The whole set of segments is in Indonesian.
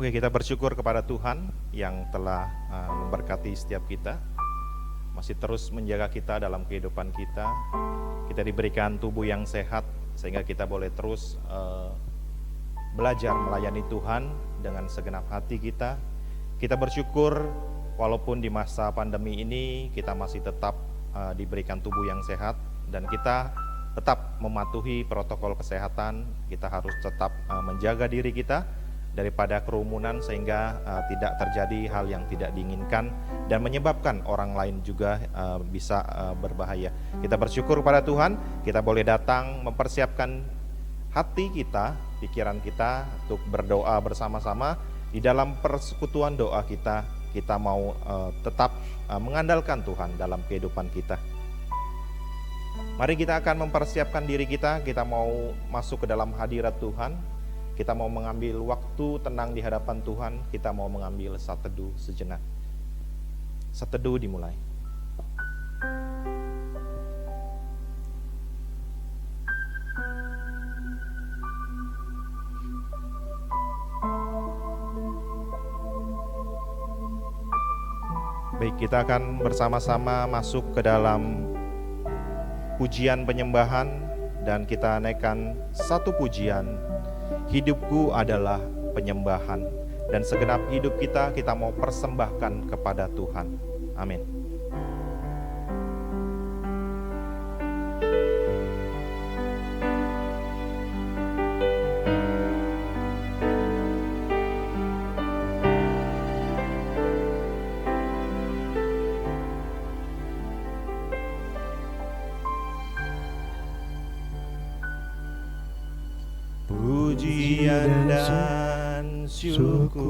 Oke, kita bersyukur kepada Tuhan yang telah memberkati setiap kita, masih terus menjaga kita dalam kehidupan kita. Kita diberikan tubuh yang sehat sehingga kita boleh terus belajar melayani Tuhan dengan segenap hati kita. Kita bersyukur walaupun di masa pandemi ini kita masih tetap diberikan tubuh yang sehat dan kita tetap mematuhi protokol kesehatan. Kita harus tetap menjaga diri kita daripada kerumunan sehingga tidak terjadi hal yang tidak diinginkan dan menyebabkan orang lain juga bisa berbahaya. Kita bersyukur kepada Tuhan, kita boleh datang mempersiapkan hati kita, pikiran kita untuk berdoa bersama-sama. Di dalam persekutuan doa kita mau tetap mengandalkan Tuhan dalam kehidupan kita. Mari kita akan mempersiapkan diri kita mau masuk ke dalam hadirat Tuhan. Kita mau mengambil waktu tenang di hadapan Tuhan. Kita mau mengambil saat teduh sejenak. Saat teduh dimulai. Baik, kita akan bersama-sama masuk ke dalam pujian penyembahan dan kita naikkan satu pujian. Hidupku adalah penyembahan, dan segenap hidup kita mau persembahkan kepada Tuhan. Amin. Pujian dan syukurku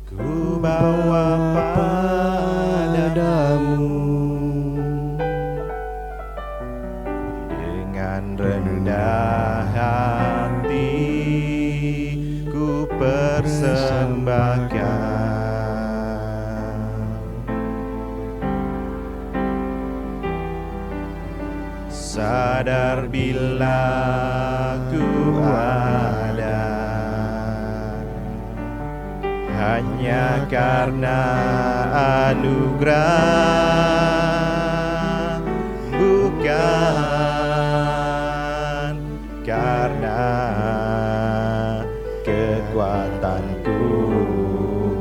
ku bawa padamu, dengan rendah hati ku persembahkan. Sadar bila ku ada hanya karena anugerah, bukan karena kekuatanku.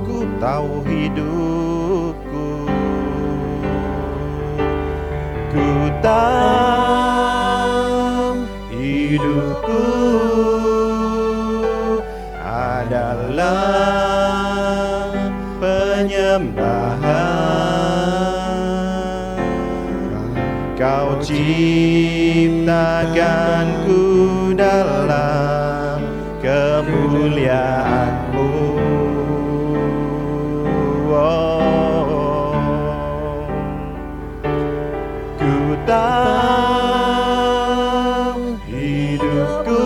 Ku tahu hidupku, ku tahu hidupku adalah penyembahan. Kau ciptakanku dalam kemuliaan-Mu. Ku tahu hidupku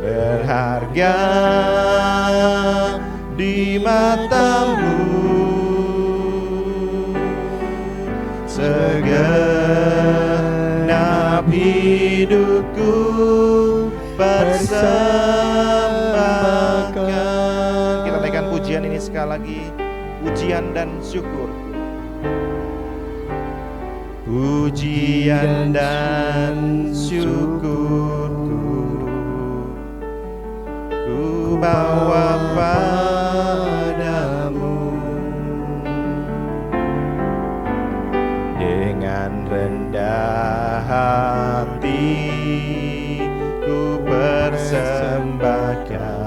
berharga di mata-Mu. Segenap hidupku persembahkan. Kita naikkan pujian ini sekali lagi, pujian dan syukur. Pujian dan syukurku ku bawa padamu, dengan rendah hati ku persembahkan.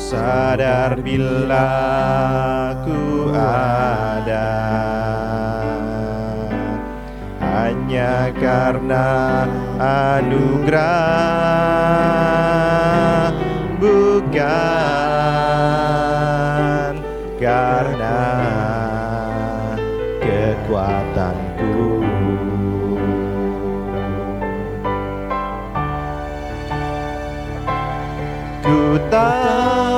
Sadar bila ku ada hanya karena anugerah, bukan karena kekuatanku. Ku tahu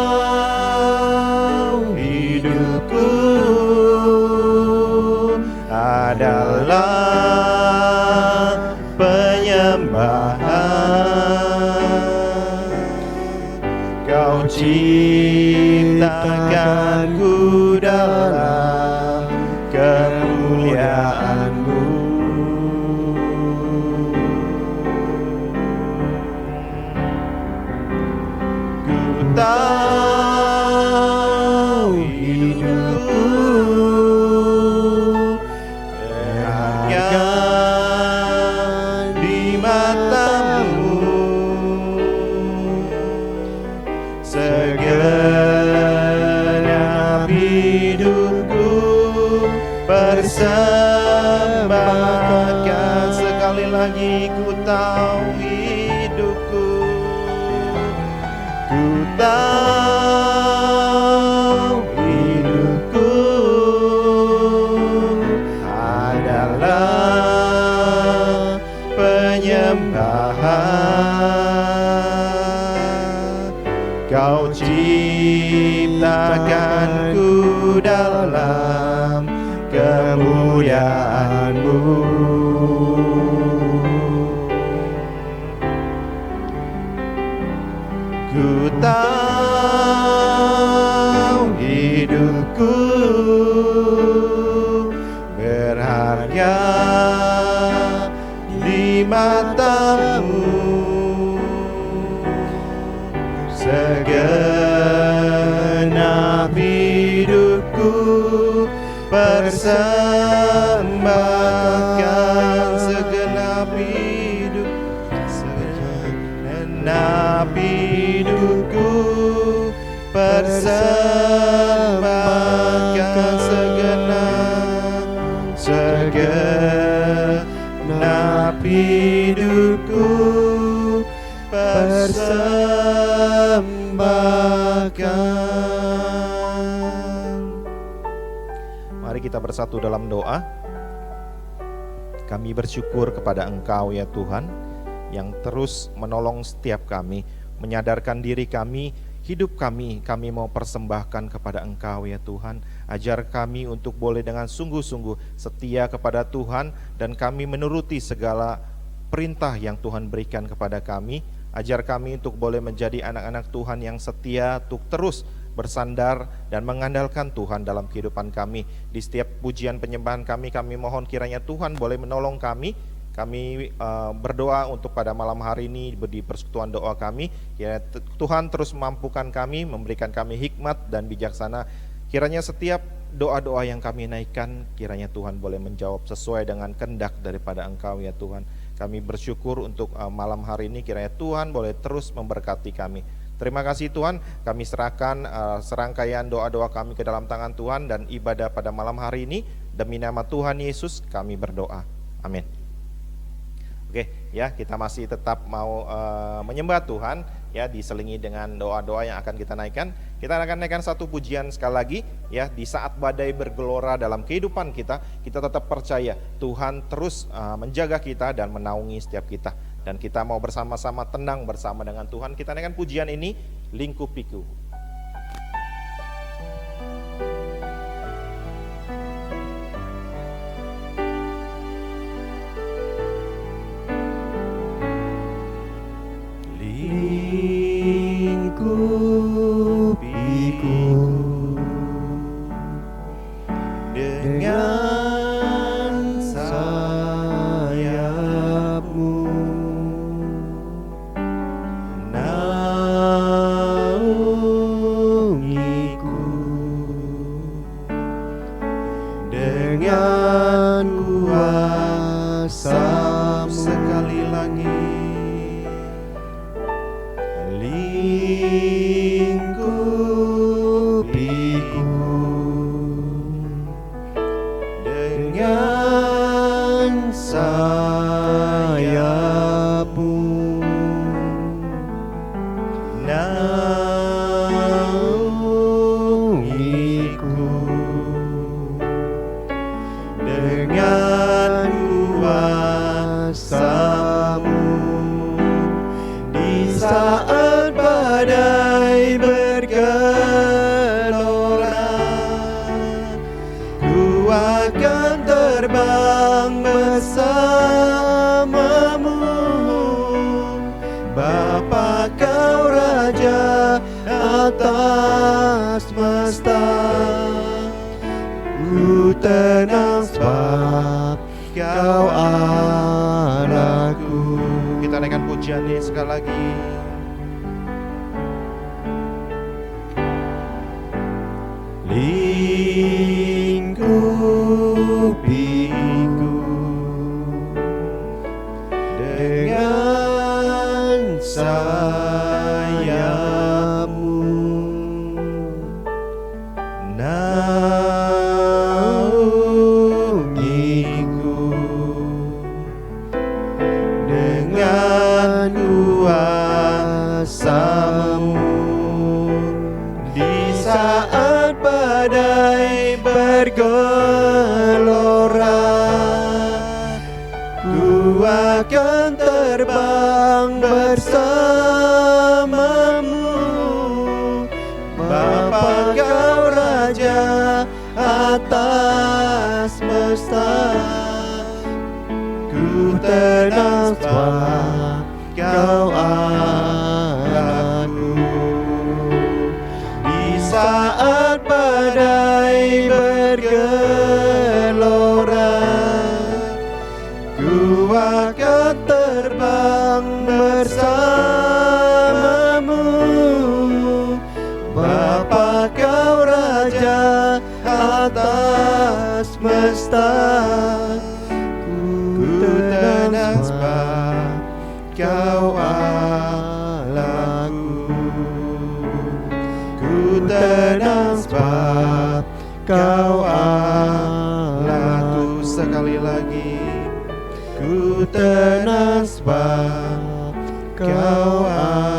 hidupku adalah penyembahan. Kau ciptakanku dalam kemuliaan-Mu. Ku tahu hidupku berharga di mata-Mu. Segenap hidupku persembahkan. Sekali lagi, ku tahu hidupku, ku tahu hidupku adalah penyembahan. Kau ciptakanku dalam kemuliaan-Mu. Ku tahu hidupku berharga di mata-Mu. Segenap hidupku persembahkan. Segenap hidupku persembahkan. Segenap hidupku persembahkan. Mari kita bersatu dalam doa. Kami bersyukur kepada Engkau ya Tuhan, yang terus menolong setiap kami, menyadarkan diri kami, hidup kami mau persembahkan kepada Engkau ya Tuhan. Ajar kami untuk boleh dengan sungguh-sungguh setia kepada Tuhan, dan kami menuruti segala perintah yang Tuhan berikan kepada kami. Ajar kami untuk boleh menjadi anak-anak Tuhan yang setia, untuk terus bersandar dan mengandalkan Tuhan dalam kehidupan kami. Di setiap pujian penyembahan kami mohon kiranya Tuhan boleh menolong kami. Kami berdoa untuk pada malam hari ini di persekutuan doa kami, ya Tuhan terus memampukan kami, memberikan kami hikmat dan bijaksana. Kiranya setiap doa-doa yang kami naikkan, kiranya Tuhan boleh menjawab sesuai dengan kehendak daripada Engkau ya Tuhan. Kami bersyukur untuk malam hari ini, kiranya Tuhan boleh terus memberkati kami. Terima kasih Tuhan, kami serahkan serangkaian doa-doa kami ke dalam tangan Tuhan dan ibadah pada malam hari ini. Demi nama Tuhan Yesus kami berdoa, amin. Oke ya, kita masih tetap mau menyembah Tuhan ya, diselingi dengan doa-doa yang akan kita naikkan. Kita akan naikkan satu pujian sekali lagi ya. Di saat badai bergelora dalam kehidupan kita, kita tetap percaya Tuhan terus menjaga kita dan menaungi setiap kita. Dan kita mau bersama-sama tenang bersama dengan Tuhan. Kita naikkan pujian ini, Lingkupiku. Dengan sayap-Mu, naungiku dengan kuasa-Mu. Sekali lagi, lingkupiku dengan sayap-Mu, naungiku dengan kuasa-Mu. Di saat badai bergelora, ku akan terbang bersamamu. Bapa kau Raja atas semesta, ku tenang sebab kau Allahku. Kita naikkan pujian ini sekali lagi. Lingkupiku dengan sayapmu, naungiku dengan kuasa-Mu. Di saat badai bergelora, ku akan terbang bersamamu. Bapa kau Raja atas semesta, ku tenang sebab kau Allahku. Di saat badai bergelora, ku akan terbang bersamamu. Bapa kau Raja atas semesta, ku tenang sebab kau Allahku. Ku tenang sebab kau Allahku. Sekali lagi, ku tenang sebab kau Allahku.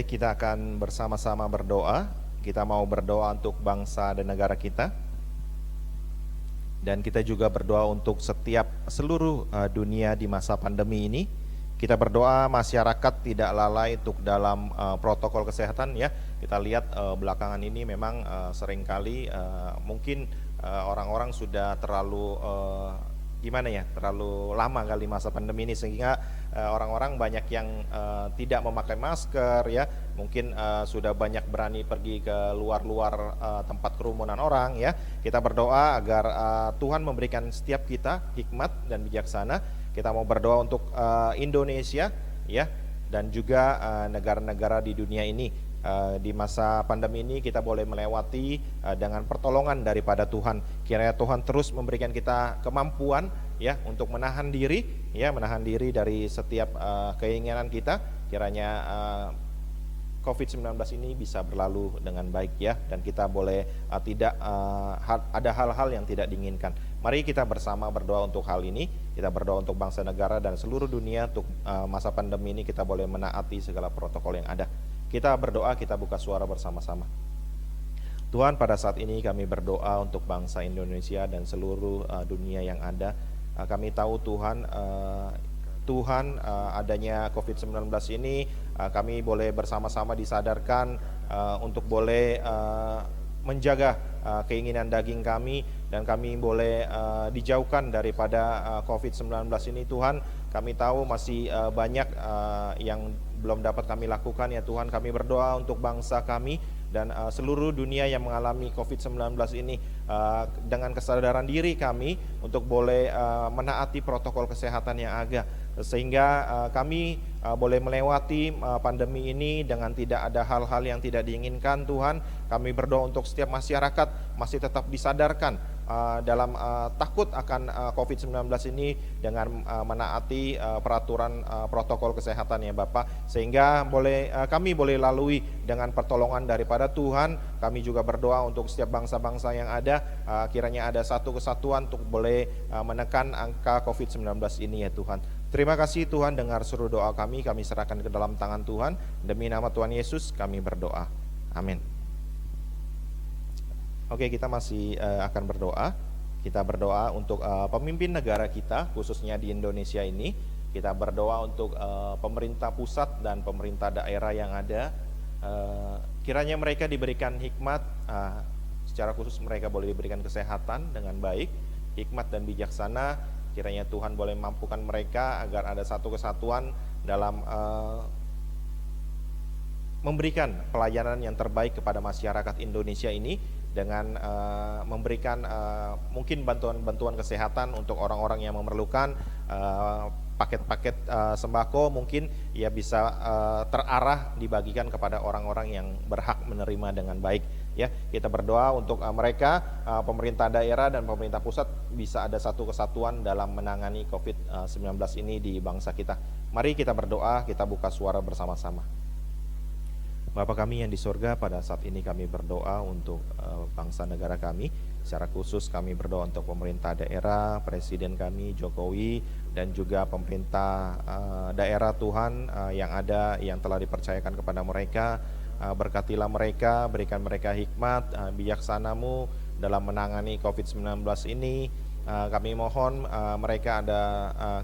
baik, kita akan bersama-sama berdoa. Kita mau berdoa untuk bangsa dan negara kita, dan kita juga berdoa untuk seluruh dunia di masa pandemi ini. Kita berdoa masyarakat tidak lalai untuk dalam protokol kesehatan ya. Kita lihat belakangan ini memang seringkali mungkin orang-orang sudah terlalu terlalu lama kali masa pandemi ini, sehingga orang-orang banyak yang tidak memakai masker ya. Mungkin sudah banyak berani pergi ke luar-luar tempat kerumunan orang ya. Kita berdoa agar Tuhan memberikan setiap kita hikmat dan bijaksana. Kita mau berdoa untuk Indonesia ya, dan juga negara-negara di dunia ini. Di masa pandemi ini kita boleh melewati dengan pertolongan daripada Tuhan. Kiranya Tuhan terus memberikan kita kemampuan ya untuk menahan diri dari setiap keinginan kita. Kiranya COVID-19 ini bisa berlalu dengan baik ya, dan kita boleh tidak ada hal-hal yang tidak diinginkan. Mari kita bersama berdoa untuk hal ini. Kita berdoa untuk bangsa negara dan seluruh dunia untuk masa pandemi ini kita boleh menaati segala protokol yang ada. Kita berdoa, kita buka suara bersama-sama. Tuhan, pada saat ini kami berdoa untuk bangsa Indonesia dan seluruh dunia yang ada. Kami tahu Tuhan, adanya COVID-19 ini, kami boleh bersama-sama disadarkan untuk boleh menjaga keinginan daging kami, dan kami boleh dijauhkan daripada COVID-19 ini. Tuhan, kami tahu masih banyak yang belum dapat kami lakukan ya Tuhan. Kami berdoa untuk bangsa kami dan seluruh dunia yang mengalami COVID-19 ini, dengan kesadaran diri kami untuk boleh menaati protokol kesehatan yang ada, sehingga kami boleh melewati pandemi ini dengan tidak ada hal-hal yang tidak diinginkan. Tuhan, kami berdoa untuk setiap masyarakat masih tetap disadarkan dalam takut akan COVID-19 ini dengan menaati peraturan protokol kesehatan ya Bapak, sehingga kami boleh lalui dengan pertolongan daripada Tuhan. Kami juga berdoa untuk setiap bangsa-bangsa yang ada, kiranya ada satu kesatuan untuk boleh menekan angka COVID-19 ini ya Tuhan. Terima kasih Tuhan, dengar seluruh doa kami serahkan ke dalam tangan Tuhan. Demi nama Tuhan Yesus kami berdoa, amin. Oke, kita masih akan berdoa. Kita berdoa untuk pemimpin negara kita, khususnya di Indonesia ini. Kita berdoa untuk pemerintah pusat dan pemerintah daerah yang ada. Kiranya mereka diberikan hikmat, secara khusus mereka boleh diberikan kesehatan dengan baik, hikmat dan bijaksana. Kiranya Tuhan boleh mampukan mereka agar ada satu kesatuan dalam memberikan pelayanan yang terbaik kepada masyarakat Indonesia ini, dengan memberikan mungkin bantuan-bantuan kesehatan untuk orang-orang yang memerlukan, paket-paket sembako mungkin ya bisa terarah dibagikan kepada orang-orang yang berhak menerima dengan baik. Ya, kita berdoa untuk mereka, pemerintah daerah dan pemerintah pusat bisa ada satu kesatuan dalam menangani COVID-19 ini di bangsa kita. Mari kita berdoa, kita buka suara bersama-sama. Bapa kami yang di surga, pada saat ini kami berdoa untuk bangsa negara kami. Secara khusus kami berdoa untuk pemerintah daerah, Presiden kami Jokowi, dan juga pemerintah daerah Tuhan yang ada, yang telah dipercayakan kepada mereka. Berkatilah mereka, berikan mereka hikmat, bijaksana-Mu dalam menangani COVID-19 ini. Kami mohon mereka ada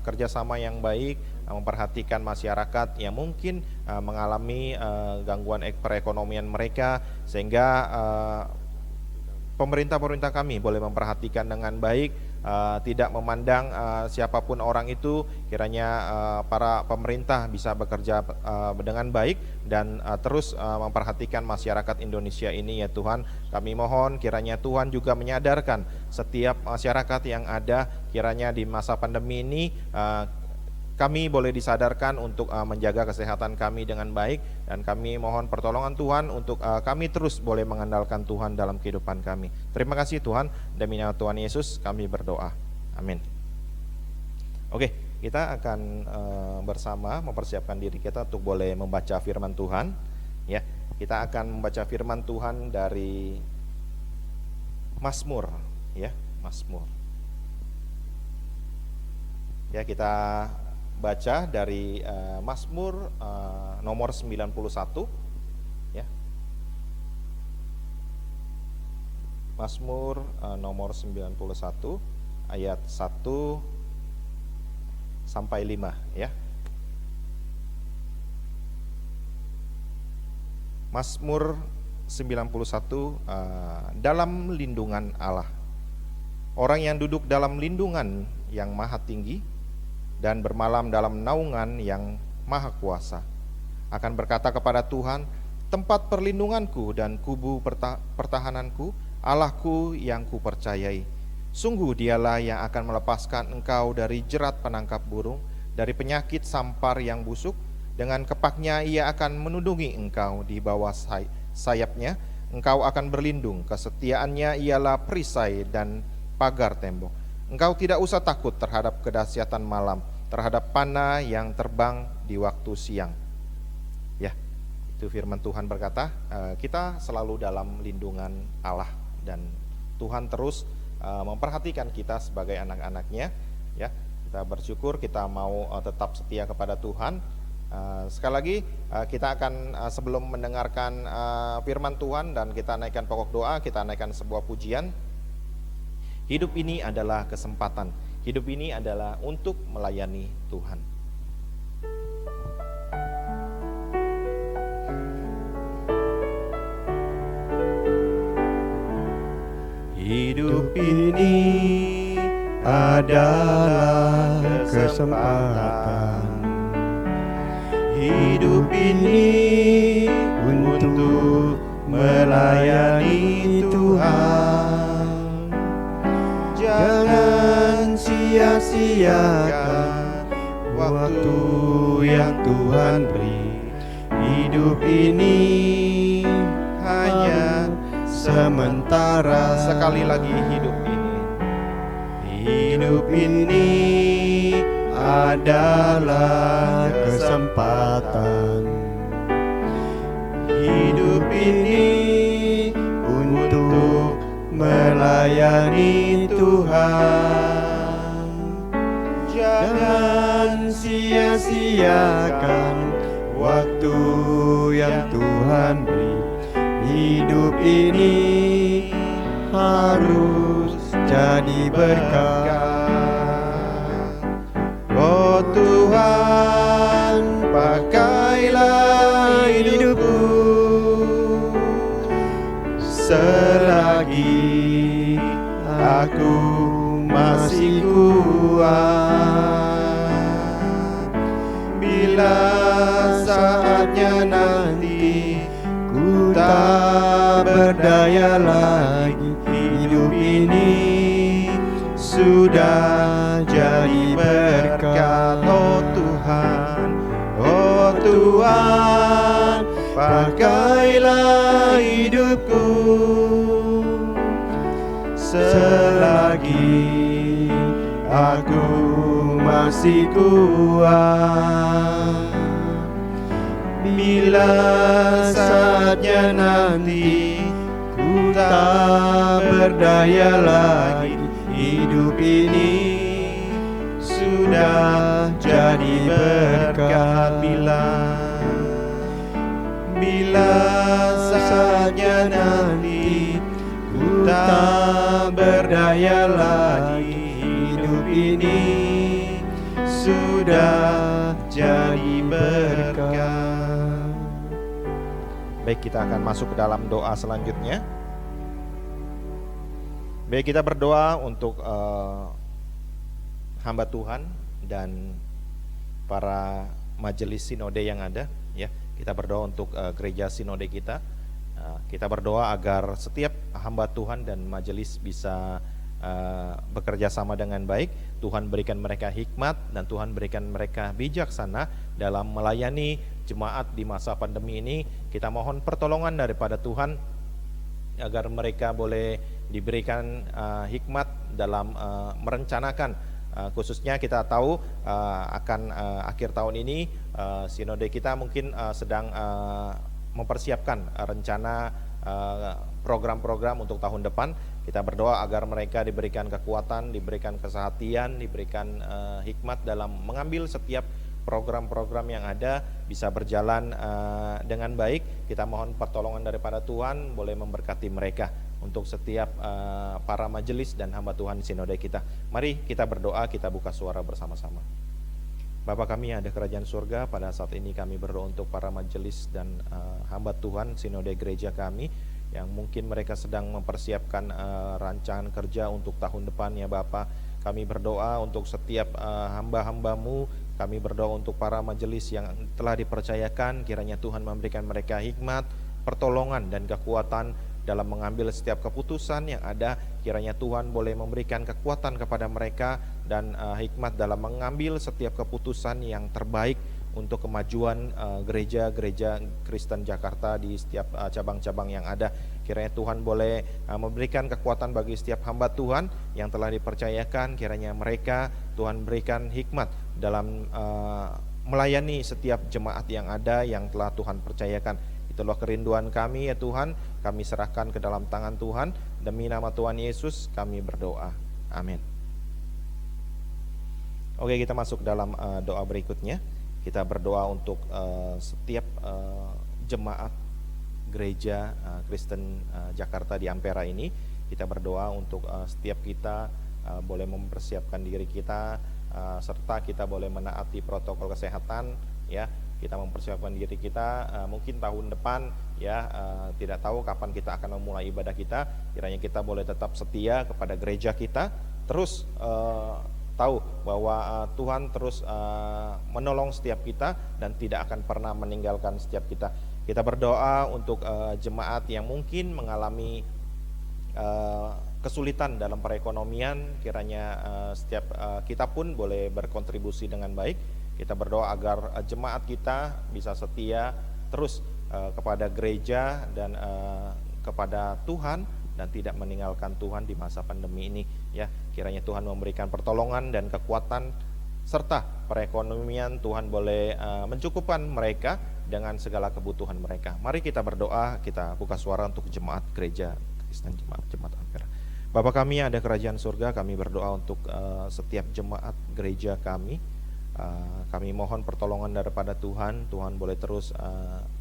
kerjasama yang baik, memperhatikan masyarakat yang mungkin mengalami gangguan perekonomian mereka, sehingga pemerintah kami boleh memperhatikan dengan baik, tidak memandang siapapun orang itu. Kiranya para pemerintah bisa bekerja dengan baik dan terus memperhatikan masyarakat Indonesia ini ya Tuhan. Kami mohon kiranya Tuhan juga menyadarkan setiap masyarakat yang ada, kiranya di masa pandemi ini kami boleh disadarkan untuk menjaga kesehatan kami dengan baik, dan kami mohon pertolongan Tuhan untuk kami terus boleh mengandalkan Tuhan dalam kehidupan kami. Terima kasih Tuhan, demi nama Tuhan Yesus kami berdoa. Amin. Oke, kita akan bersama mempersiapkan diri kita untuk boleh membaca firman Tuhan. Ya, kita akan membaca firman Tuhan dari Mazmur, ya, Mazmur. Ya, kita baca dari Mazmur nomor 91, ya. Mazmur nomor 91 ayat 1 sampai 5, ya. Mazmur 91, dalam lindungan Allah. Orang yang duduk dalam lindungan yang maha tinggi dan bermalam dalam naungan yang maha kuasa akan berkata kepada Tuhan, tempat perlindunganku dan kubu pertahananku, Allahku yang kupercayai. Sungguh dialah yang akan melepaskan engkau dari jerat penangkap burung, dari penyakit sampar yang busuk. Dengan kepaknya ia akan menudungi engkau, di bawah sayapnya engkau akan berlindung. Kesetiaannya ialah perisai dan pagar tembok. Engkau tidak usah takut terhadap kedahsyatan malam, terhadap panah yang terbang di waktu siang. Ya, itu firman Tuhan berkata, kita selalu dalam lindungan Allah, dan Tuhan terus memperhatikan kita sebagai anak-anaknya. Ya, kita bersyukur, kita mau tetap setia kepada Tuhan. Sekali lagi kita akan sebelum mendengarkan firman Tuhan dan kita naikkan pokok doa, kita naikkan sebuah pujian. Hidup ini adalah kesempatan. Hidup ini adalah untuk melayani Tuhan. Hidup ini adalah kesempatan. Hidup ini untuk melayani Tuhan. Jangan sia-siakan waktu yang Tuhan beri. Hidup ini hanya sementara. Sekali lagi, hidup ini. Hidup ini adalah kesempatan. Hidup ini untuk melayani Tuhan. Jangan sia-siakan waktu yang Tuhan beri. Hidup ini harus jadi berkah. Oh Tuhan, Tuhan. Bila saatnya nanti ku tak berdaya lagi, hidup ini sudah jadi berkat. Oh Tuhan, oh Tuhan, pakailah hidupku selagi aku masih kuat. Bila saatnya nanti ku tak berdaya lagi, hidup ini sudah jadi berkat. Bila saatnya nanti ku tak berdaya lagi, hidup ini sudah jadi berkat. Baik, kita akan masuk ke dalam doa selanjutnya. Baik, kita berdoa untuk hamba Tuhan dan para majelis sinode yang ada, ya. Kita berdoa untuk gereja sinode kita. Kita berdoa agar setiap hamba Tuhan dan majelis bisa bekerja sama dengan baik. Tuhan berikan mereka hikmat dan Tuhan berikan mereka bijaksana dalam melayani jemaat di masa pandemi ini. Kita mohon pertolongan daripada Tuhan agar mereka boleh diberikan hikmat dalam merencanakan, khususnya kita tahu akan akhir tahun ini sinode kita mungkin sedang mempersiapkan rencana program-program untuk tahun depan. Kita berdoa agar mereka diberikan kekuatan, diberikan kesehatan, diberikan hikmat dalam mengambil setiap program-program yang ada bisa berjalan dengan baik. Kita mohon pertolongan daripada Tuhan boleh memberkati mereka untuk setiap para majelis dan hamba Tuhan sinode kita. Mari kita berdoa, kita buka suara bersama-sama. Bapa kami yang ada kerajaan surga, pada saat ini kami berdoa untuk para majelis dan hamba Tuhan sinode gereja kami yang mungkin mereka sedang mempersiapkan rancangan kerja untuk tahun depan, ya Bapa. Kami berdoa untuk setiap hamba-hambamu. Kami berdoa untuk para majelis yang telah dipercayakan, kiranya Tuhan memberikan mereka hikmat, pertolongan dan kekuatan dalam mengambil setiap keputusan yang ada. Kiranya Tuhan boleh memberikan kekuatan kepada mereka dan hikmat dalam mengambil setiap keputusan yang terbaik untuk kemajuan gereja-gereja Kristen Jakarta di setiap cabang-cabang yang ada. Kiranya Tuhan boleh memberikan kekuatan bagi setiap hamba Tuhan yang telah dipercayakan. Kiranya mereka Tuhan berikan hikmat dalam melayani setiap jemaat yang ada yang telah Tuhan percayakan. Itulah kerinduan kami, ya Tuhan. Kami serahkan ke dalam tangan Tuhan. Demi nama Tuhan Yesus kami berdoa. Amin. Oke, kita masuk dalam doa berikutnya. Kita berdoa untuk setiap jemaat gereja Kristen Jakarta di Ampera ini. Kita berdoa untuk setiap kita boleh mempersiapkan diri kita, serta kita boleh menaati protokol kesehatan, ya. Kita mempersiapkan diri kita, mungkin tahun depan, ya, tidak tahu kapan kita akan memulai ibadah kita. Kiranya kita boleh tetap setia kepada gereja kita, terus tahu bahwa Tuhan terus menolong setiap kita dan tidak akan pernah meninggalkan setiap kita. Kita berdoa untuk jemaat yang mungkin mengalami kesulitan dalam perekonomian. Kiranya setiap kita pun boleh berkontribusi dengan baik. Kita berdoa agar jemaat kita bisa setia terus kepada gereja dan kepada Tuhan dan tidak meninggalkan Tuhan di masa pandemi ini, ya. Kiranya Tuhan memberikan pertolongan dan kekuatan serta perekonomian. Tuhan boleh mencukupkan mereka dengan segala kebutuhan mereka. Mari kita berdoa, kita buka suara untuk jemaat gereja Kristen, jemaat Ampera. Bapa kami yang ada kerajaan surga, kami berdoa untuk setiap jemaat gereja kami. Kami mohon pertolongan daripada Tuhan. Tuhan boleh terus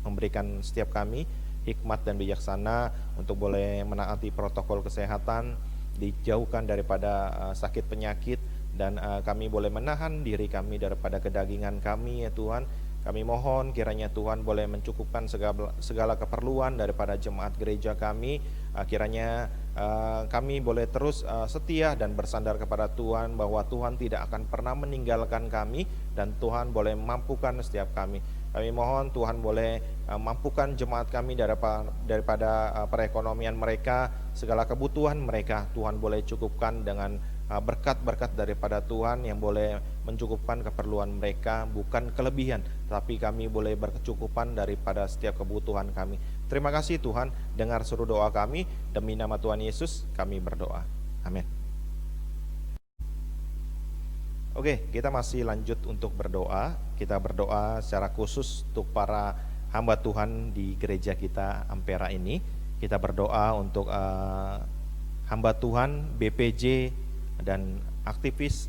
memberikan setiap kami hikmat dan bijaksana untuk boleh menaati protokol kesehatan, dijauhkan daripada sakit penyakit, dan kami boleh menahan diri kami daripada kedagingan kami, ya Tuhan. Kami mohon kiranya Tuhan boleh mencukupkan segala keperluan daripada jemaat gereja kami. Kiranya kami boleh terus setia dan bersandar kepada Tuhan, bahwa Tuhan tidak akan pernah meninggalkan kami, dan Tuhan boleh mampukan setiap kami. Kami mohon Tuhan boleh mampukan jemaat kami daripada perekonomian mereka, segala kebutuhan mereka Tuhan boleh cukupkan dengan berkat-berkat daripada Tuhan yang boleh mencukupkan keperluan mereka, bukan kelebihan, tapi kami boleh berkecukupan daripada setiap kebutuhan kami. Terima kasih Tuhan, dengar seru doa kami, demi nama Tuhan Yesus kami berdoa, amin. Oke, kita masih lanjut untuk berdoa. Kita berdoa secara khusus untuk para hamba Tuhan di gereja kita Ampera ini. Kita berdoa untuk hamba Tuhan, BPJ, dan aktivis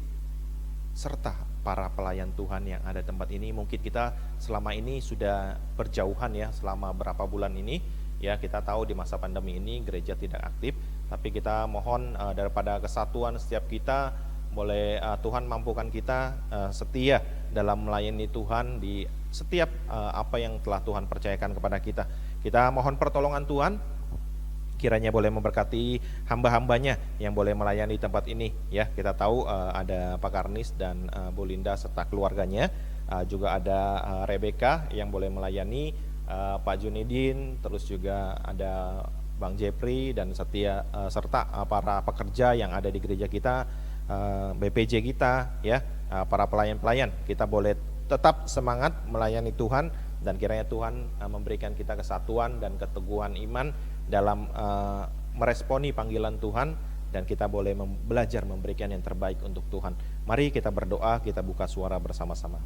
serta para pelayan Tuhan yang ada di tempat ini. Mungkin kita selama ini sudah berjauhan ya, selama berapa bulan ini ya, kita tahu di masa pandemi ini gereja tidak aktif, tapi kita mohon daripada kesatuan setiap kita, boleh Tuhan mampukan kita setia dalam melayani Tuhan di setiap apa yang telah Tuhan percayakan kepada kita. Kita mohon pertolongan Tuhan, kiranya boleh memberkati hamba-hambanya yang boleh melayani tempat ini ya. Kita tahu ada Pak Karnis dan Bu Linda serta keluarganya, juga ada Rebecca yang boleh melayani, Pak Junidin, terus juga ada Bang Jepri dan setia serta para pekerja yang ada di gereja kita, BPJ kita ya, para pelayan-pelayan. Kita boleh tetap semangat melayani Tuhan, dan kiranya Tuhan memberikan kita kesatuan dan keteguhan iman dalam meresponi panggilan Tuhan, dan kita boleh belajar memberikan yang terbaik untuk Tuhan. Mari kita berdoa, kita buka suara bersama-sama.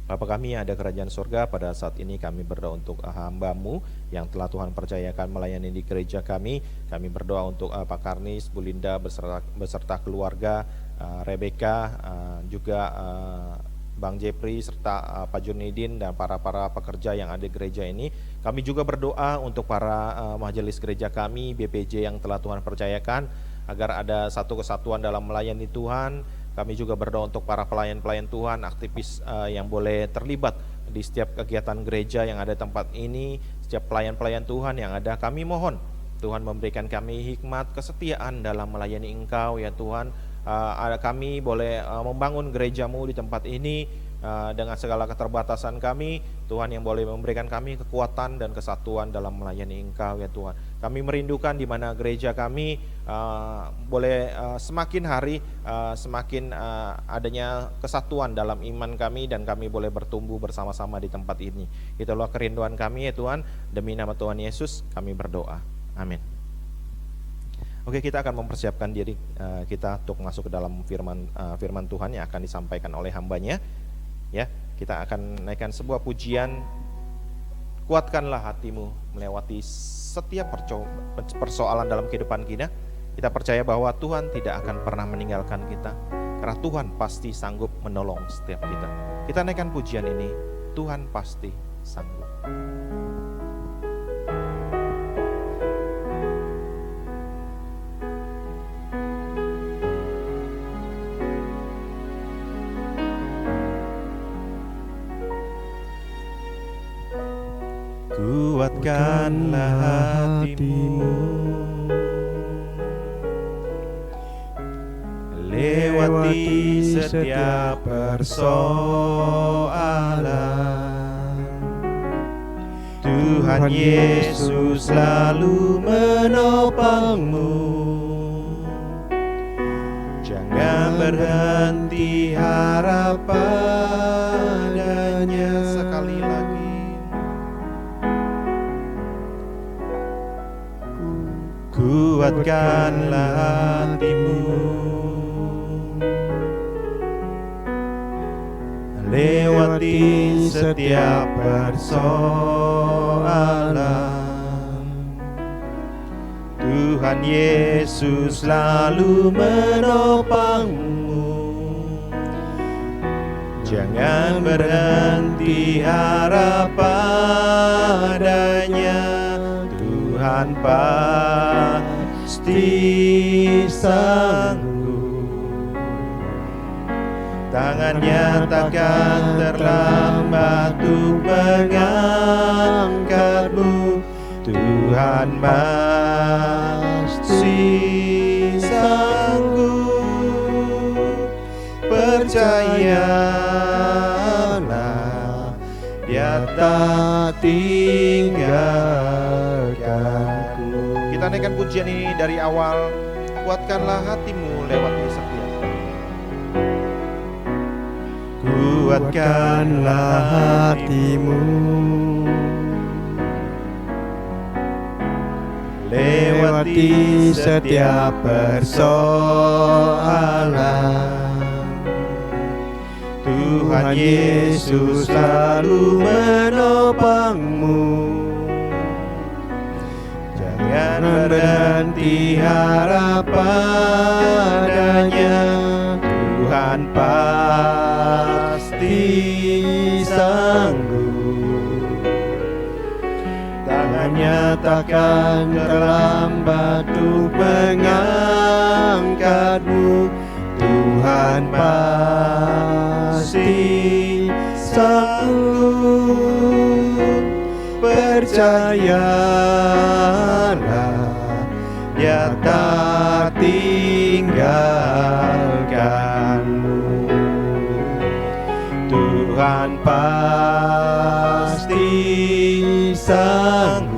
Bapa kami yang ada kerajaan surga, pada saat ini kami berdoa untuk hamba-Mu yang telah Tuhan percayakan melayani di gereja kami. Kami berdoa untuk Pak Karnis, Bu Linda beserta keluarga, Rebecca, juga Bang Jepri serta Pak Junidin dan para pekerja yang ada di gereja ini. Kami juga berdoa untuk para majelis gereja kami, BPJ yang telah Tuhan percayakan, agar ada satu kesatuan dalam melayani Tuhan. Kami juga berdoa untuk para pelayan-pelayan Tuhan, aktivis yang boleh terlibat di setiap kegiatan gereja yang ada di tempat ini, setiap pelayan-pelayan Tuhan yang ada. Kami mohon Tuhan memberikan kami hikmat, kesetiaan dalam melayani Engkau ya Tuhan. Kami boleh membangun gereja-Mu di tempat ini dengan segala keterbatasan kami, Tuhan yang boleh memberikan kami kekuatan dan kesatuan dalam melayani Engkau ya Tuhan. Kami merindukan di mana gereja kami boleh semakin hari semakin adanya kesatuan dalam iman kami, dan kami boleh bertumbuh bersama-sama di tempat ini. Itulah kerinduan kami ya Tuhan, demi nama Tuhan Yesus kami berdoa, amin. Oke, kita akan mempersiapkan diri kita untuk masuk ke dalam firman Tuhan yang akan disampaikan oleh hambanya. Ya, kita akan naikkan sebuah pujian, kuatkanlah hatimu melewati setiap persoalan dalam kehidupan kita. Kita percaya bahwa Tuhan tidak akan pernah meninggalkan kita, karena Tuhan pasti sanggup menolong setiap kita. Kita naikkan pujian ini, Tuhan pasti sanggup. Kuatkanlah hatimu lewati setiap persoalan. Tuhan Yesus selalu menopangmu. Jangan berhenti harap padanya. Sekali lagi, kuatkanlah hatimu lewati setiap persoalan. Tuhan Yesus selalu menopangmu. Jangan berhenti harap padanya. Tuhan pasti sanggup. Tangannya takkan terlambat untuk mengangkatmu. Tuhan pasti Dia tak tinggalkanku. Kita naikkan pujian ini dari awal. Kuatkanlah hatimu lewat kesetiaan. Kuatkanlah hatimu lewati setiap persoalan. Tuhan Yesus selalu menopangmu. Jangan berhenti harap padanya. Tuhan pasti sanggup. Tangannya takkan terlambat untuk mengangkatmu. Tuhan pasti sanggup. Percayalah, Dia tak tinggalkanmu. Tuhan pasti sanggup.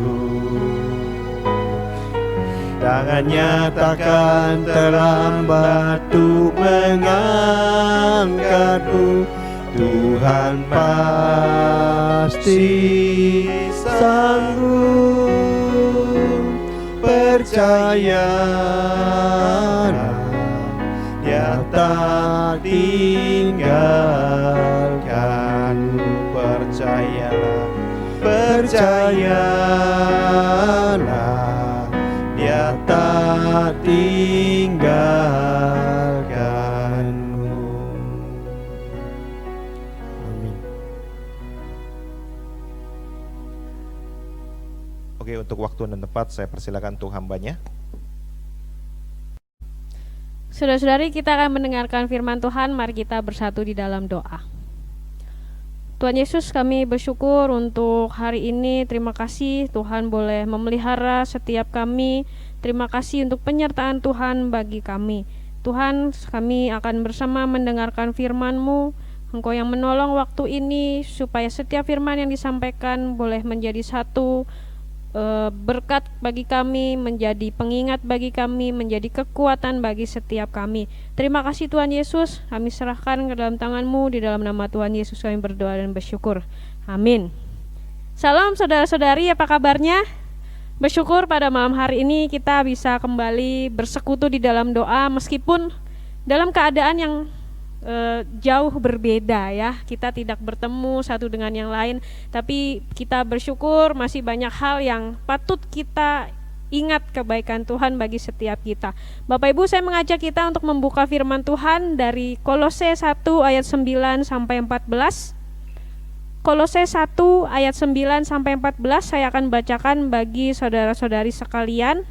Tangannya takkan terlambat untuk mengangkatmu. Tuhan pasti sanggup. Percayalah, Dia tak tinggalkanmu. Percayalah, Percayalah, Dia tak tinggalkanmu. Amin. Oke, untuk waktu dan tempat saya persilakan untuk hambanya. Saudara-saudari, kita akan mendengarkan firman Tuhan. Mari kita bersatu di dalam doa. Tuhan Yesus, kami bersyukur untuk hari ini. Terima kasih Tuhan boleh memelihara setiap kami. Terima kasih untuk penyertaan Tuhan bagi kami. Tuhan, kami akan bersama mendengarkan firman-Mu. Engkau yang menolong waktu ini supaya setiap firman yang disampaikan boleh menjadi satu berkat bagi kami, menjadi pengingat bagi kami, menjadi kekuatan bagi setiap kami. Terima kasih Tuhan Yesus, kami serahkan ke dalam tangan-Mu. Di dalam nama Tuhan Yesus kami berdoa dan bersyukur. Amin. Salam saudara-saudari, apa kabarnya? Bersyukur pada malam hari ini kita bisa kembali bersekutu di dalam doa, meskipun dalam keadaan yang jauh berbeda ya. Kita tidak bertemu satu dengan yang lain, tapi kita bersyukur masih banyak hal yang patut kita ingat kebaikan Tuhan bagi setiap kita. Bapak Ibu, saya mengajak kita untuk membuka firman Tuhan dari Kolose 1 ayat 9 sampai 14. Kolose 1 ayat 9 sampai 14 saya akan bacakan bagi saudara-saudari sekalian.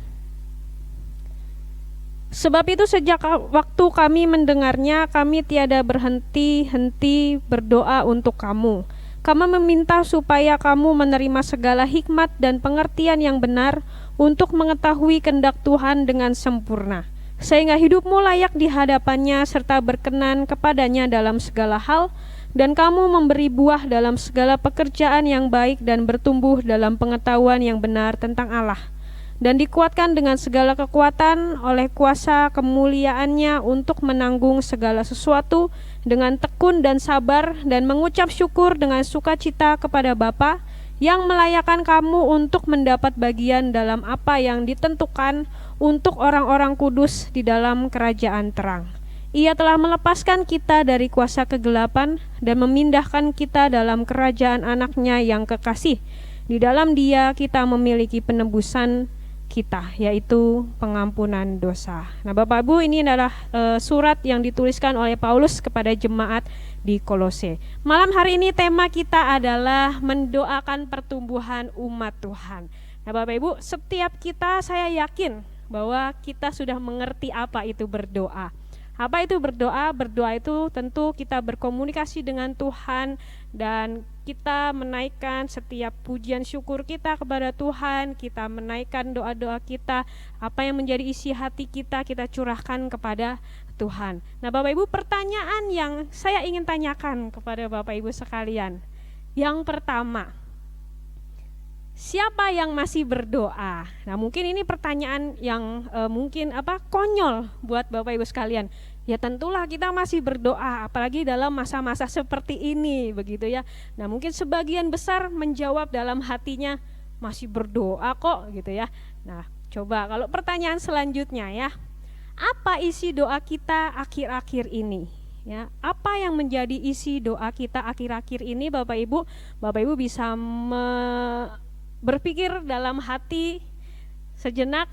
Sebab itu sejak waktu kami mendengarnya, kami tiada berhenti-henti berdoa untuk kamu. Kami meminta supaya kamu menerima segala hikmat dan pengertian yang benar untuk mengetahui kehendak Tuhan dengan sempurna, sehingga hidupmu layak di hadapannya serta berkenan kepadanya dalam segala hal, dan kamu memberi buah dalam segala pekerjaan yang baik dan bertumbuh dalam pengetahuan yang benar tentang Allah, dan dikuatkan dengan segala kekuatan oleh kuasa kemuliaannya untuk menanggung segala sesuatu dengan tekun dan sabar, dan mengucap syukur dengan sukacita kepada Bapa yang melayakkan kamu untuk mendapat bagian dalam apa yang ditentukan untuk orang-orang kudus di dalam kerajaan terang. Ia telah melepaskan kita dari kuasa kegelapan dan memindahkan kita dalam kerajaan anaknya yang kekasih. Di dalam Dia kita memiliki penebusan kita, yaitu pengampunan dosa. Nah Bapak Ibu, ini adalah surat yang dituliskan oleh Paulus kepada jemaat di Kolose. Malam hari ini tema kita adalah mendoakan pertumbuhan umat Tuhan. Nah Bapak Ibu, setiap kita, saya yakin bahwa kita sudah mengerti apa itu berdoa. Apa itu berdoa? Berdoa itu tentu kita berkomunikasi dengan Tuhan, dan kita menaikkan setiap pujian syukur kita kepada Tuhan. Kita menaikkan doa-doa kita, apa yang menjadi isi hati kita, kita curahkan kepada Tuhan. Nah Bapak Ibu, pertanyaan yang saya ingin tanyakan kepada Bapak Ibu sekalian, Yang pertama, siapa yang masih berdoa? Nah, mungkin ini pertanyaan yang mungkin konyol buat Bapak Ibu sekalian. Ya tentulah kita masih berdoa, apalagi dalam masa-masa seperti ini, begitu ya. Nah, mungkin sebagian besar menjawab dalam hatinya, masih berdoa kok, gitu ya. Nah, coba kalau pertanyaan selanjutnya ya, apa isi doa kita akhir-akhir ini? Ya, apa yang menjadi isi doa kita akhir-akhir ini, Bapak Ibu bisa berpikir dalam hati sejenak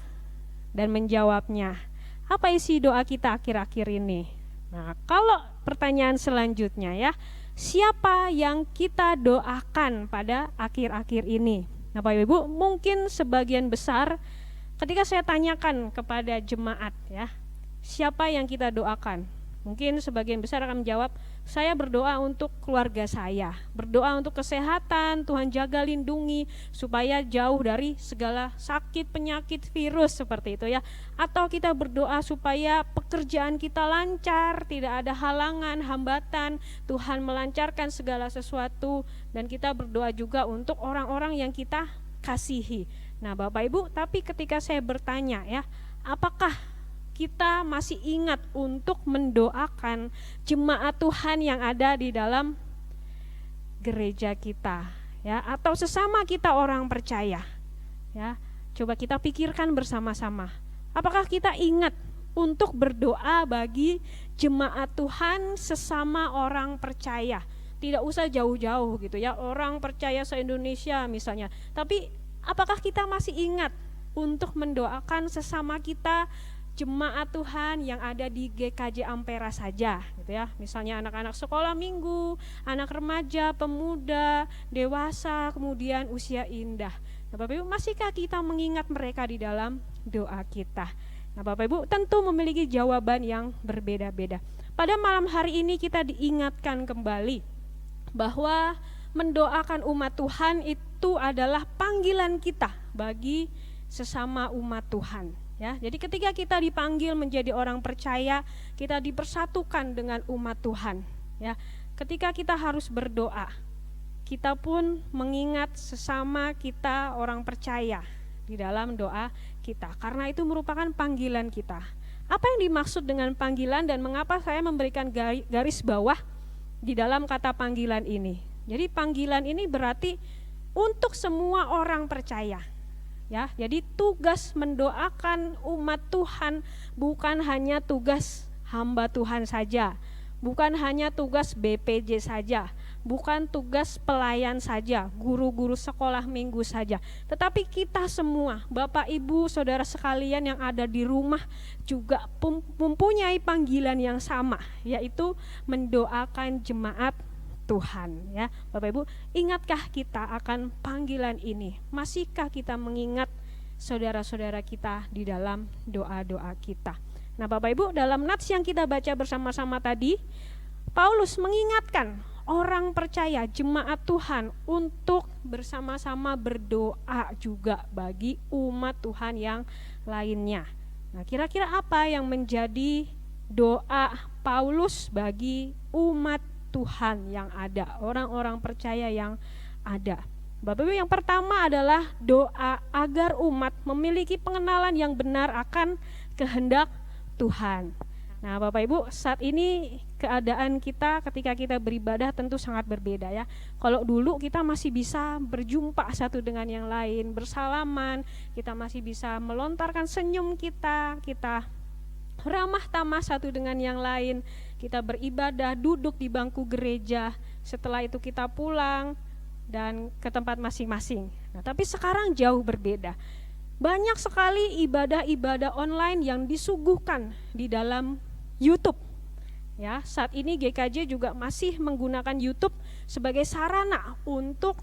dan menjawabnya. Apa isi doa kita akhir-akhir ini? Nah, kalau pertanyaan selanjutnya ya, siapa yang kita doakan pada akhir-akhir ini? Nah, Bapak Ibu, mungkin sebagian besar ketika saya tanyakan kepada jemaat ya, siapa yang kita doakan? Mungkin sebagian besar akan menjawab, saya berdoa untuk keluarga saya, berdoa untuk kesehatan, Tuhan jaga lindungi supaya jauh dari segala sakit, penyakit, virus seperti itu ya. Atau kita berdoa supaya pekerjaan kita lancar, tidak ada halangan, hambatan, Tuhan melancarkan segala sesuatu. Dan kita berdoa juga untuk orang-orang yang kita kasihi. Nah, Bapak Ibu, tapi ketika saya bertanya ya, apakah kita masih ingat untuk mendoakan jemaat Tuhan yang ada di dalam gereja kita ya, atau sesama kita orang percaya ya? Coba kita pikirkan bersama-sama, apakah kita ingat untuk berdoa bagi jemaat Tuhan sesama orang percaya? Tidak usah jauh-jauh gitu ya, orang percaya se-Indonesia misalnya, tapi apakah kita masih ingat untuk mendoakan sesama kita jemaat Tuhan yang ada di GKJ Ampera saja gitu ya. Misalnya anak-anak sekolah minggu, anak remaja, pemuda, dewasa, kemudian usia indah. Nah, Bapak Ibu, masihkah kita mengingat mereka di dalam doa kita? Nah, Bapak Ibu tentu memiliki jawaban yang berbeda-beda. Pada malam hari ini kita diingatkan kembali bahwa mendoakan umat Tuhan itu adalah panggilan kita bagi sesama umat Tuhan. Ya, jadi ketika kita dipanggil menjadi orang percaya, kita dipersatukan dengan umat Tuhan. Ya, ketika kita harus berdoa, kita pun mengingat sesama kita orang percaya di dalam doa kita, karena itu merupakan panggilan kita. Apa yang dimaksud dengan panggilan dan mengapa saya memberikan garis bawah di dalam kata panggilan ini? Jadi panggilan ini berarti untuk semua orang percaya. Ya, jadi tugas mendoakan umat Tuhan bukan hanya tugas hamba Tuhan saja, bukan hanya tugas BPJ saja, bukan tugas pelayan saja, guru-guru sekolah minggu saja, tetapi kita semua, Bapak Ibu, saudara sekalian yang ada di rumah juga mempunyai panggilan yang sama, yaitu mendoakan jemaat Tuhan ya. Bapak Ibu, ingatkah kita akan panggilan ini? Masihkah kita mengingat saudara-saudara kita di dalam doa-doa kita? Nah, Bapak Ibu, dalam nats yang kita baca bersama-sama tadi, Paulus mengingatkan orang percaya, jemaat Tuhan untuk bersama-sama berdoa juga bagi umat Tuhan yang lainnya. Nah, kira-kira apa yang menjadi doa Paulus bagi umat Tuhan yang ada, orang-orang percaya yang ada? Bapak Ibu, yang pertama adalah doa agar umat memiliki pengenalan yang benar akan kehendak Tuhan. Nah, Bapak Ibu, saat ini keadaan kita ketika kita beribadah tentu sangat berbeda ya. Kalau dulu kita masih bisa berjumpa satu dengan yang lain, bersalaman, kita masih bisa melontarkan senyum kita ramah tamah satu dengan yang lain, kita beribadah, duduk di bangku gereja, setelah itu kita pulang dan ke tempat masing-masing. Nah, tapi sekarang jauh berbeda. Banyak sekali ibadah-ibadah online yang disuguhkan di dalam YouTube. Ya, saat ini GKJ juga masih menggunakan YouTube sebagai sarana untuk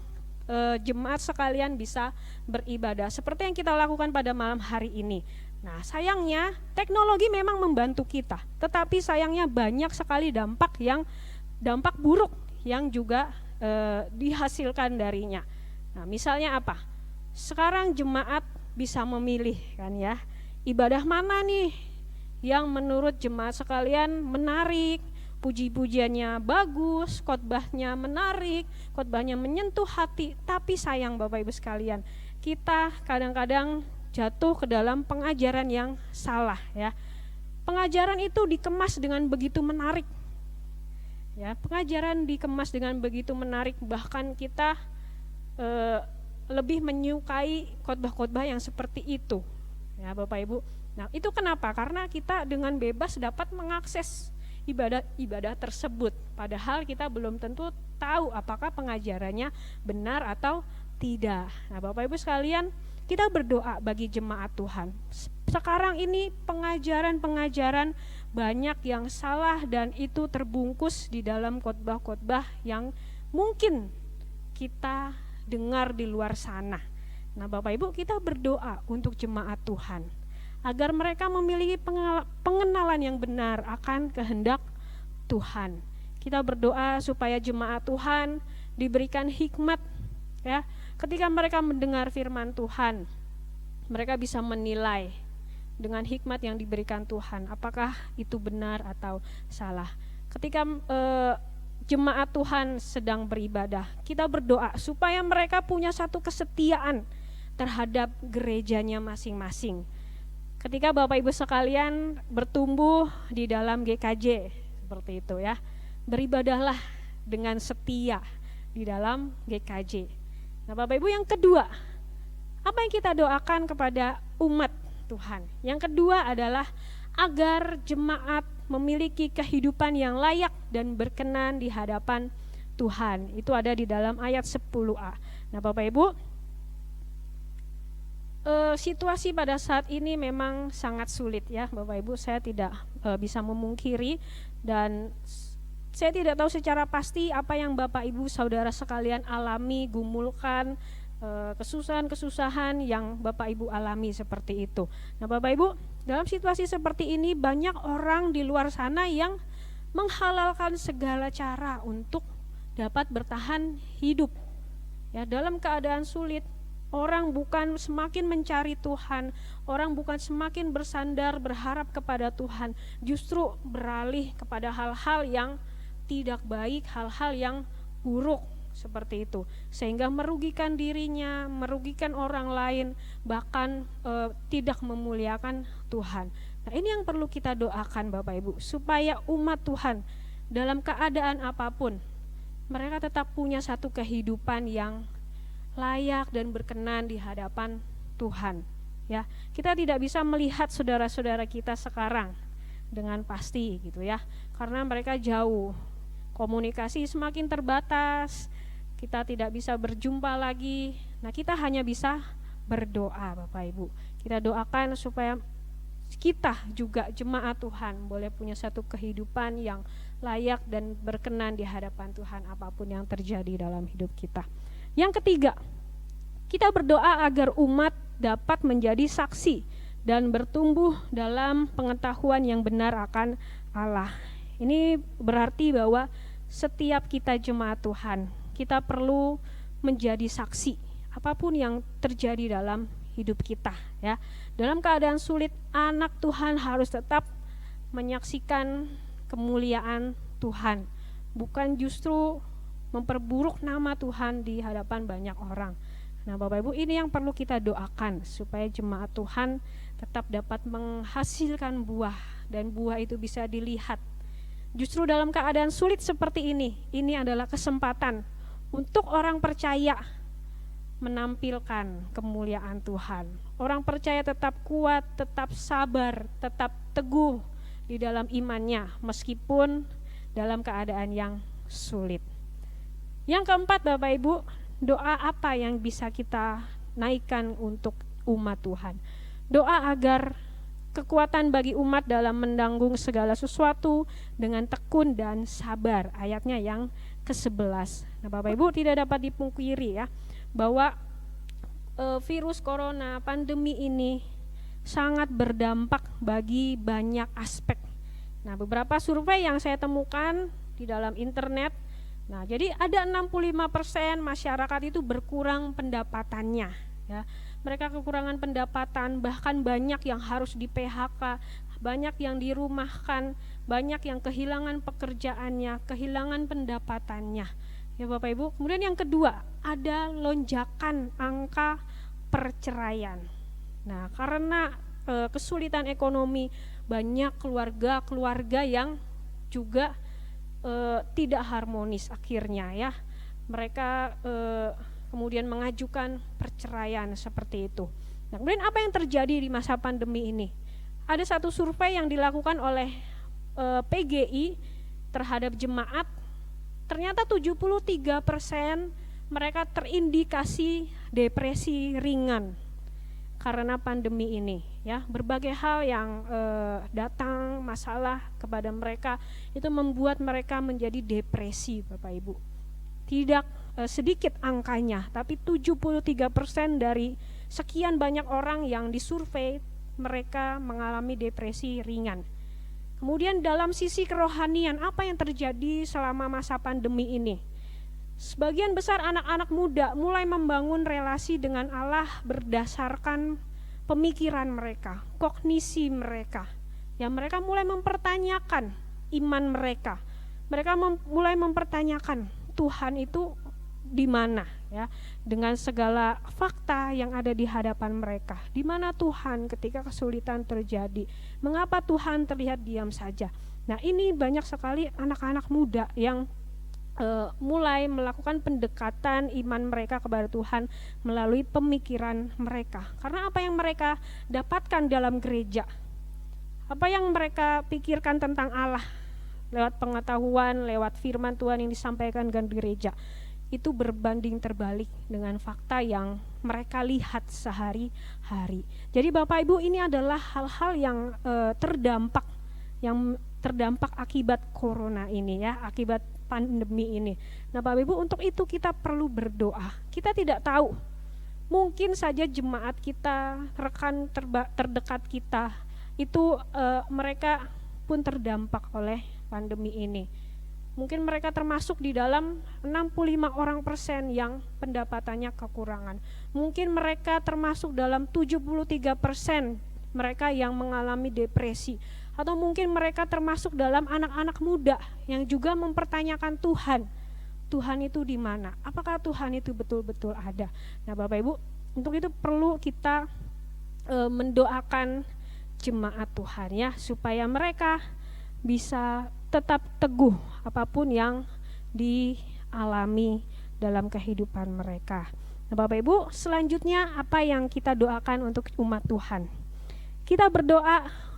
jemaat sekalian bisa beribadah seperti yang kita lakukan pada malam hari ini. Nah, sayangnya teknologi memang membantu kita, tetapi sayangnya banyak sekali dampak buruk yang juga dihasilkan darinya. Nah, misalnya apa? Sekarang jemaat bisa memilih kan ya, ibadah mana nih yang menurut jemaat sekalian menarik puji-pujiannya bagus, khotbahnya menarik, khotbahnya menyentuh hati, tapi sayang Bapak Ibu sekalian, kita kadang-kadang jatuh ke dalam pengajaran yang salah ya. Pengajaran itu dikemas dengan begitu menarik. Ya, pengajaran dikemas dengan begitu menarik, bahkan kita lebih menyukai khotbah-khotbah yang seperti itu. Ya, Bapak Ibu. Nah, itu kenapa? Karena kita dengan bebas dapat mengakses ibadah tersebut, padahal kita belum tentu tahu apakah pengajarannya benar atau tidak. Nah, Bapak Ibu sekalian, kita berdoa bagi jemaat Tuhan. Sekarang ini pengajaran-pengajaran banyak yang salah dan itu terbungkus di dalam khotbah-khotbah yang mungkin kita dengar di luar sana. Nah, Bapak Ibu, kita berdoa untuk jemaat Tuhan agar mereka memiliki pengenalan yang benar akan kehendak Tuhan. Kita berdoa supaya jemaat Tuhan diberikan hikmat ya. Ketika mereka mendengar firman Tuhan, mereka bisa menilai dengan hikmat yang diberikan Tuhan apakah itu benar atau salah. Ketika jemaat Tuhan sedang beribadah, kita berdoa supaya mereka punya satu kesetiaan terhadap gerejanya masing-masing. Ketika Bapak Ibu sekalian bertumbuh di dalam GKJ seperti itu ya, beribadahlah dengan setia di dalam GKJ. Nah, Bapak Ibu, yang kedua, apa yang kita doakan kepada umat Tuhan? Yang kedua adalah agar jemaat memiliki kehidupan yang layak dan berkenan di hadapan Tuhan. Itu ada di dalam ayat 10a. Nah, Bapak Ibu, situasi pada saat ini memang sangat sulit ya Bapak Ibu, saya tidak bisa memungkiri dan saya tidak tahu secara pasti apa yang Bapak Ibu saudara sekalian alami, gumulkan, kesusahan-kesusahan yang Bapak Ibu alami seperti itu. Nah, Bapak Ibu, dalam situasi seperti ini banyak orang di luar sana yang menghalalkan segala cara untuk dapat bertahan hidup ya dalam keadaan sulit. Orang bukan semakin mencari Tuhan, orang bukan semakin bersandar berharap kepada Tuhan, justru beralih kepada hal-hal yang tidak baik, hal-hal yang buruk seperti itu, sehingga merugikan dirinya, merugikan orang lain, bahkan tidak memuliakan Tuhan. Nah, ini yang perlu kita doakan Bapak Ibu, supaya umat Tuhan dalam keadaan apapun mereka tetap punya satu kehidupan yang layak dan berkenan di hadapan Tuhan ya. Kita tidak bisa melihat saudara-saudara kita sekarang dengan pasti gitu ya, karena mereka jauh, komunikasi semakin terbatas, kita tidak bisa berjumpa lagi. Nah, kita hanya bisa berdoa Bapak Ibu. Kita doakan supaya kita juga jemaat Tuhan boleh punya satu kehidupan yang layak dan berkenan di hadapan Tuhan apapun yang terjadi dalam hidup kita. Yang ketiga, kita berdoa agar umat dapat menjadi saksi dan bertumbuh dalam pengetahuan yang benar akan Allah. Ini berarti bahwa setiap kita jemaat Tuhan, kita perlu menjadi saksi apapun yang terjadi dalam hidup kita ya. Dalam keadaan sulit, anak Tuhan harus tetap menyaksikan kemuliaan Tuhan, bukan justru memperburuk nama Tuhan di hadapan banyak orang. Nah, Bapak Ibu, ini yang perlu kita doakan supaya jemaat Tuhan tetap dapat menghasilkan buah dan buah itu bisa dilihat. Justru dalam keadaan sulit seperti ini adalah kesempatan untuk orang percaya menampilkan kemuliaan Tuhan. Orang percaya tetap kuat, tetap sabar, tetap teguh di dalam imannya meskipun dalam keadaan yang sulit. Yang keempat Bapak Ibu, doa apa yang bisa kita naikkan untuk umat Tuhan? Doa agar kekuatan bagi umat dalam menanggung segala sesuatu dengan tekun dan sabar. Ayatnya yang ke-11. Nah, Bapak Ibu, tidak dapat dipungkiri ya bahwa virus corona, pandemi ini sangat berdampak bagi banyak aspek. Nah, beberapa survei yang saya temukan di dalam internet, nah, jadi ada 65% masyarakat itu berkurang pendapatannya ya. Mereka kekurangan pendapatan, bahkan banyak yang harus di PHK, banyak yang dirumahkan, banyak yang kehilangan pekerjaannya, kehilangan pendapatannya. Ya Bapak Ibu. Kemudian yang kedua, ada lonjakan angka perceraian. Nah, karena kesulitan ekonomi, banyak keluarga-keluarga yang juga tidak harmonis akhirnya ya. Mereka kemudian mengajukan perceraian seperti itu. Nah, kemudian apa yang terjadi di masa pandemi ini? Ada satu survei yang dilakukan oleh PGI terhadap jemaat, ternyata 73% mereka terindikasi depresi ringan karena pandemi ini ya. Berbagai hal yang datang masalah kepada mereka itu membuat mereka menjadi depresi Bapak Ibu. Tidak sedikit angkanya, tapi 73% dari sekian banyak orang yang disurvei mereka mengalami depresi ringan. Kemudian dalam sisi kerohanian, apa yang terjadi selama masa pandemi ini? Sebagian besar anak-anak muda mulai membangun relasi dengan Allah berdasarkan pemikiran mereka, kognisi mereka. Ya, mereka mulai mempertanyakan iman mereka. Mereka mulai mempertanyakan Tuhan itu di mana ya, dengan segala fakta yang ada di hadapan mereka. Di mana Tuhan ketika kesulitan terjadi? Mengapa Tuhan terlihat diam saja? Nah, ini banyak sekali anak-anak muda yang mulai melakukan pendekatan iman mereka kepada Tuhan melalui pemikiran mereka. Karena apa yang mereka dapatkan dalam gereja, apa yang mereka pikirkan tentang Allah lewat pengetahuan, lewat firman Tuhan yang disampaikan di gereja, itu berbanding terbalik dengan fakta yang mereka lihat sehari-hari. Jadi Bapak Ibu, ini adalah hal-hal yang terdampak akibat corona ini ya, akibat pandemi ini. Nah Bapak Ibu, untuk itu kita perlu berdoa. Kita tidak tahu, mungkin saja jemaat kita, rekan terdekat kita itu mereka pun terdampak oleh pandemi ini. Mungkin mereka termasuk di dalam 65% yang pendapatannya kekurangan. Mungkin mereka termasuk dalam 73% mereka yang mengalami depresi. Atau mungkin mereka termasuk dalam anak-anak muda yang juga mempertanyakan Tuhan. Tuhan itu di mana? Apakah Tuhan itu betul-betul ada? Nah Bapak Ibu, untuk itu perlu kita mendoakan jemaat Tuhan ya, supaya mereka bisa tetap teguh apapun yang dialami dalam kehidupan mereka. Nah Bapak Ibu, selanjutnya apa yang kita doakan untuk umat Tuhan? Kita berdoa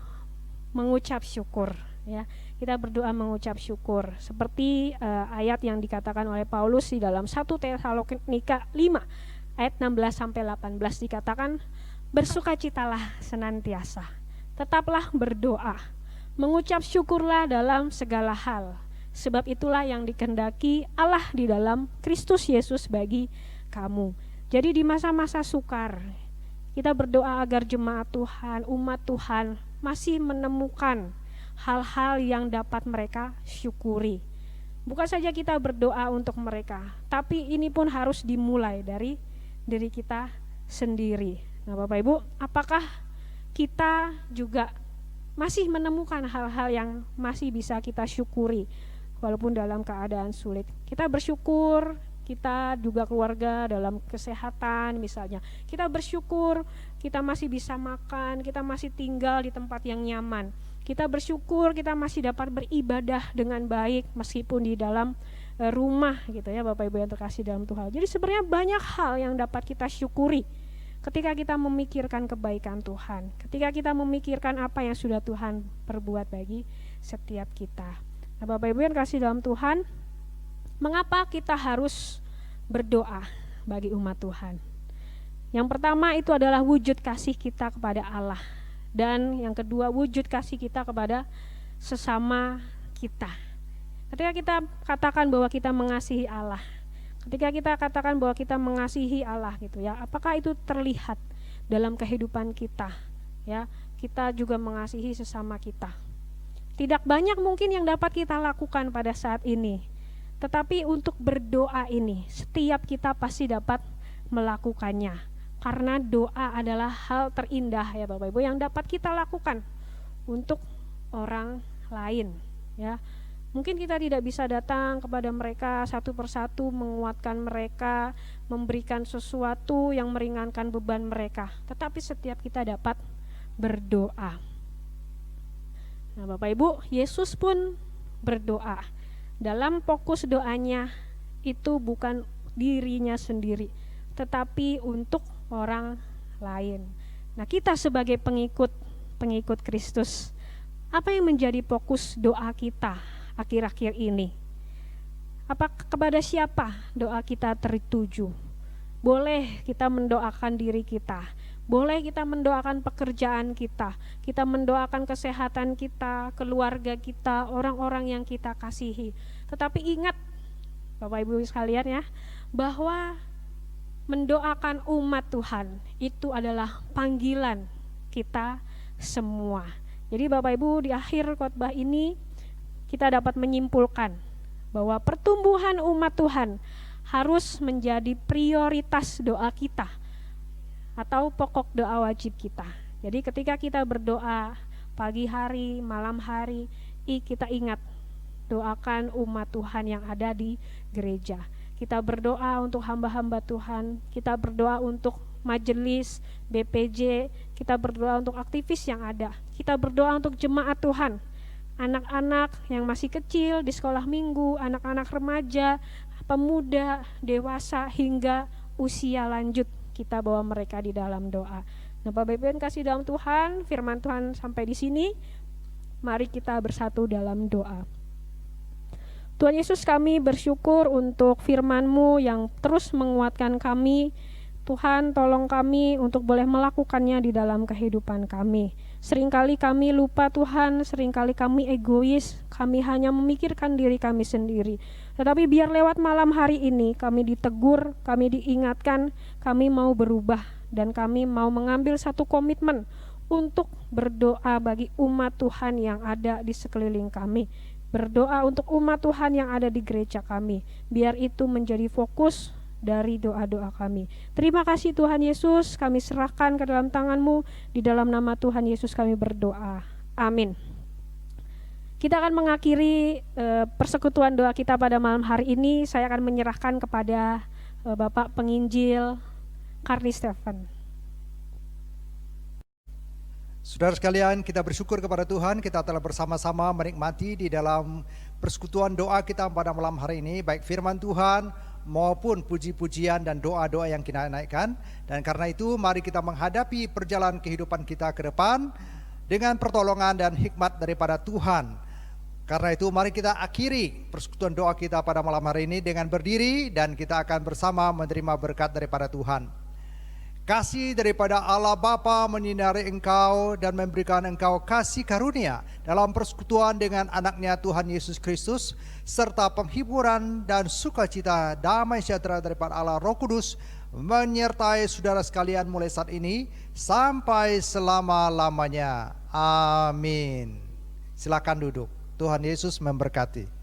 mengucap syukur ya. Kita berdoa mengucap syukur seperti ayat yang dikatakan oleh Paulus di dalam 1 Tesalonika 5 ayat 16 sampai 18 dikatakan, bersukacitalah senantiasa, tetaplah berdoa, mengucap syukurlah dalam segala hal, sebab itulah yang dikehendaki Allah di dalam Kristus Yesus bagi kamu. Jadi di masa-masa sukar, kita berdoa agar jemaat Tuhan, umat Tuhan masih menemukan hal-hal yang dapat mereka syukuri. Bukan saja kita berdoa untuk mereka, tapi ini pun harus dimulai dari diri kita sendiri. Nah Bapak Ibu, apakah kita juga masih menemukan hal-hal yang masih bisa kita syukuri walaupun dalam keadaan sulit? Kita bersyukur, kita juga keluarga dalam kesehatan misalnya. Kita bersyukur kita masih bisa makan, kita masih tinggal di tempat yang nyaman. Kita bersyukur kita masih dapat beribadah dengan baik meskipun di dalam rumah gitu ya Bapak Ibu yang terkasih dalam Tuhan. Jadi sebenarnya banyak hal yang dapat kita syukuri ketika kita memikirkan kebaikan Tuhan, ketika kita memikirkan apa yang sudah Tuhan perbuat bagi setiap kita. Nah Bapak Ibu yang kasih dalam Tuhan, mengapa kita harus berdoa bagi umat Tuhan? Yang pertama itu adalah wujud kasih kita kepada Allah. Dan yang kedua wujud kasih kita kepada sesama kita. Ketika kita katakan bahwa kita mengasihi Allah, ketika kita katakan bahwa kita mengasihi Allah gitu ya, apakah itu terlihat dalam kehidupan kita? Ya, kita juga mengasihi sesama kita. Tidak banyak mungkin yang dapat kita lakukan pada saat ini, tetapi untuk berdoa ini setiap kita pasti dapat melakukannya. Karena doa adalah hal terindah ya Bapak Ibu yang dapat kita lakukan untuk orang lain, ya. Mungkin kita tidak bisa datang kepada mereka satu persatu, menguatkan mereka, memberikan sesuatu yang meringankan beban mereka. Tetapi setiap kita dapat berdoa. Nah, Bapak Ibu, Yesus pun berdoa. Dalam fokus doanya itu bukan dirinya sendiri, tetapi untuk orang lain. Nah, kita sebagai pengikut Kristus, apa yang menjadi fokus doa kita akhir-akhir ini? Apa kepada siapa doa kita tertuju? Boleh kita mendoakan diri kita, boleh kita mendoakan pekerjaan kita mendoakan kesehatan kita, keluarga kita, orang-orang yang kita kasihi. Tetapi ingat Bapak Ibu sekalian ya, bahwa mendoakan umat Tuhan itu adalah panggilan kita semua. Jadi Bapak Ibu, di akhir khotbah ini kita dapat menyimpulkan bahwa pertumbuhan umat Tuhan harus menjadi prioritas doa kita atau pokok doa wajib kita. Jadi ketika kita berdoa pagi hari, malam hari, kita ingat doakan umat Tuhan yang ada di gereja. Kita berdoa untuk hamba-hamba Tuhan, kita berdoa untuk majelis, BPJ, kita berdoa untuk aktivis yang ada, kita berdoa untuk jemaat Tuhan, anak-anak yang masih kecil di sekolah minggu, anak-anak remaja, pemuda, dewasa, hingga usia lanjut, kita bawa mereka di dalam doa. Nah, Bapak Ibu yang kasih dalam Tuhan, firman Tuhan sampai di sini, mari kita bersatu dalam doa. Tuhan Yesus, kami bersyukur untuk firman-Mu yang terus menguatkan kami. Tuhan, tolong kami untuk boleh melakukannya di dalam kehidupan kami. Seringkali kami lupa Tuhan, seringkali kami egois, kami hanya memikirkan diri kami sendiri. Tetapi biar lewat malam hari ini kami ditegur, kami diingatkan, kami mau berubah dan kami mau mengambil satu komitmen untuk berdoa bagi umat Tuhan yang ada di sekeliling kami. Berdoa untuk umat Tuhan yang ada di gereja kami. Biar itu menjadi fokus dari doa-doa kami. Terima kasih Tuhan Yesus, kami serahkan ke dalam tangan-Mu. Di dalam nama Tuhan Yesus kami berdoa. Amin. Kita akan mengakhiri persekutuan doa kita pada malam hari ini. Saya akan menyerahkan kepada Bapak Penginjil Karni Stephen. Saudara sekalian, kita bersyukur kepada Tuhan, kita telah bersama-sama menikmati di dalam persekutuan doa kita pada malam hari ini, baik firman Tuhan maupun puji-pujian dan doa-doa yang kita naikkan. Dan karena itu mari kita menghadapi perjalanan kehidupan kita ke depan dengan pertolongan dan hikmat daripada Tuhan. Karena itu mari kita akhiri persekutuan doa kita pada malam hari ini dengan berdiri, dan kita akan bersama menerima berkat daripada Tuhan. Kasih daripada Allah Bapa menyinari engkau dan memberikan engkau kasih karunia dalam persekutuan dengan anaknya Tuhan Yesus Kristus, serta penghiburan dan sukacita damai sejahtera daripada Allah Roh Kudus menyertai saudara sekalian mulai saat ini sampai selama-lamanya. Amin. Silakan duduk. Tuhan Yesus memberkati.